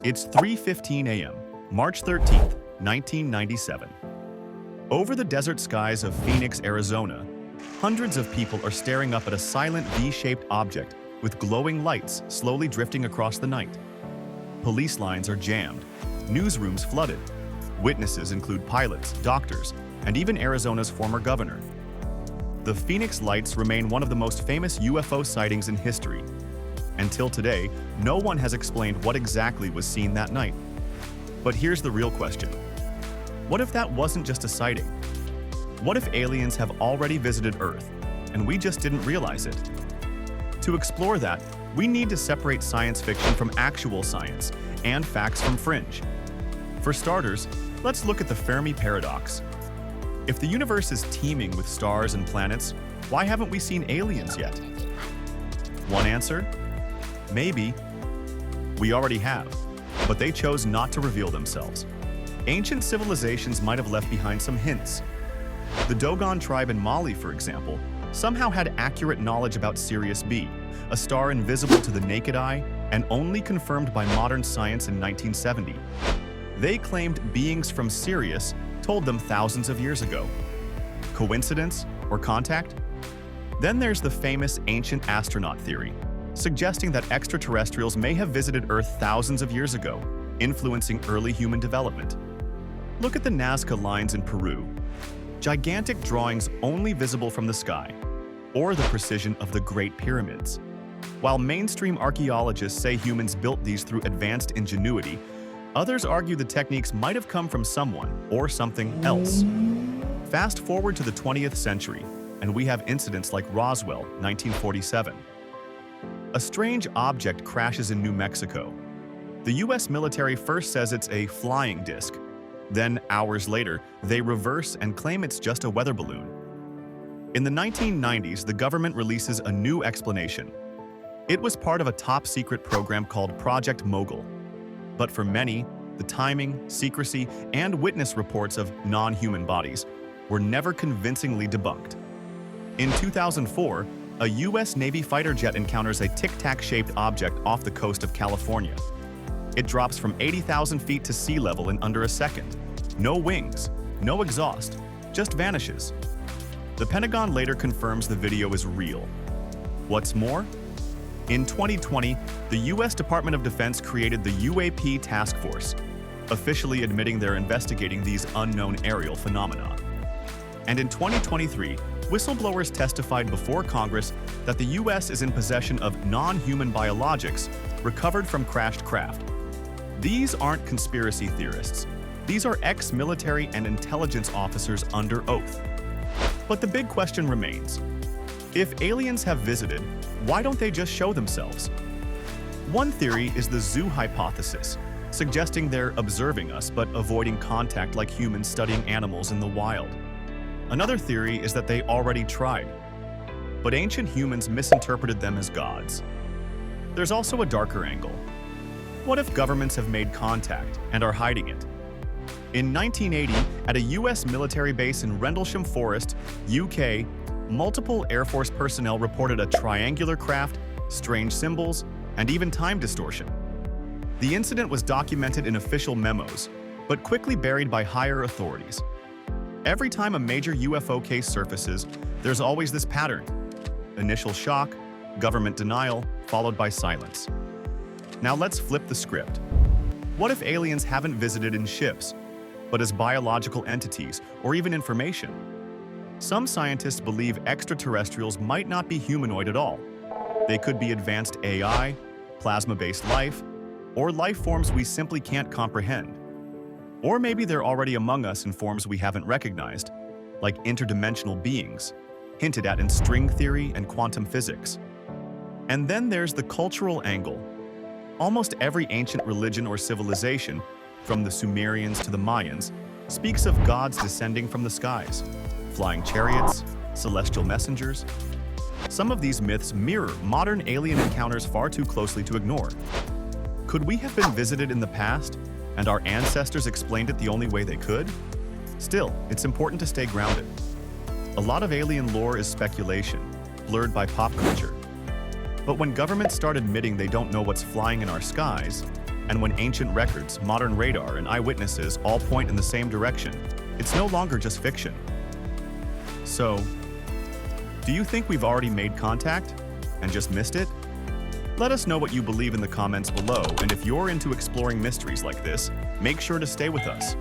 It's 3:15 a.m., March 13th, 1997. Over the desert skies of Phoenix, Arizona, hundreds of people are staring up at a silent V-shaped object with glowing lights slowly drifting across the night. Police lines are jammed, newsrooms flooded. Witnesses include pilots, doctors, and even Arizona's former governor. The Phoenix Lights remain one of the most famous UFO sightings in history. Until today, no one has explained what exactly was seen that night. But here's the real question. What if that wasn't just a sighting? What if aliens have already visited Earth, and we just didn't realize it? To explore that, we need to separate science fiction from actual science, and facts from fringe. For starters, let's look at the Fermi paradox. If the universe is teeming with stars and planets, why haven't we seen aliens yet? One answer? Maybe. We already have, but they chose not to reveal themselves. Ancient civilizations might have left behind some hints. The Dogon tribe in Mali, for example, somehow had accurate knowledge about Sirius B, a star invisible to the naked eye and only confirmed by modern science in 1970. They claimed beings from Sirius told them thousands of years ago. Coincidence or contact? Then there's the famous ancient astronaut theory, suggesting that extraterrestrials may have visited Earth thousands of years ago, influencing early human development. Look at the Nazca lines in Peru, gigantic drawings only visible from the sky, or the precision of the Great Pyramids. While mainstream archaeologists say humans built these through advanced ingenuity, others argue the techniques might have come from someone or something else. Fast forward to the 20th century, and we have incidents like Roswell, 1947. A strange object crashes in New Mexico. The US military first says it's a flying disc. Then, hours later, they reverse and claim it's just a weather balloon. In the 1990s, the government releases a new explanation. It was part of a top-secret program called Project Mogul. But for many, the timing, secrecy, and witness reports of non-human bodies were never convincingly debunked. In 2004, a US Navy fighter jet encounters a Tic-Tac shaped object off the coast of California. It drops from 80,000 feet to sea level in under a second. No wings, no exhaust, just vanishes. The Pentagon later confirms the video is real. What's more? In 2020, the US Department of Defense created the UAP Task Force, officially admitting they're investigating these unknown aerial phenomena. And in 2023, whistleblowers testified before Congress that the US is in possession of non-human biologics recovered from crashed craft. These aren't conspiracy theorists. These are ex-military and intelligence officers under oath. But the big question remains. If aliens have visited, why don't they just show themselves? One theory is the zoo hypothesis, suggesting they're observing us but avoiding contact like humans studying animals in the wild. Another theory is that they already tried, but ancient humans misinterpreted them as gods. There's also a darker angle. What if governments have made contact and are hiding it? In 1980, at a US military base in Rendlesham Forest, UK, multiple Air Force personnel reported a triangular craft, strange symbols, and even time distortion. The incident was documented in official memos, but quickly buried by higher authorities. Every time a major UFO case surfaces, there's always this pattern. Initial shock, government denial, followed by silence. Now let's flip the script. What if aliens haven't visited in ships, but as biological entities or even information? Some scientists believe extraterrestrials might not be humanoid at all. They could be advanced AI, plasma-based life, or life forms we simply can't comprehend. Or maybe they're already among us in forms we haven't recognized, like interdimensional beings, hinted at in string theory and quantum physics. And then there's the cultural angle. Almost every ancient religion or civilization, from the Sumerians to the Mayans, speaks of gods descending from the skies, flying chariots, celestial messengers. Some of these myths mirror modern alien encounters far too closely to ignore. Could we have been visited in the past, and our ancestors explained it the only way they could? Still, it's important to stay grounded. A lot of alien lore is speculation, blurred by pop culture. But when governments start admitting they don't know what's flying in our skies, And when ancient records, modern radar, and eyewitnesses all point in the same direction, it's no longer just fiction. So, do you think we've already made contact and just missed it? Let us know what you believe in the comments below, and if you're into exploring mysteries like this, make sure to stay with us.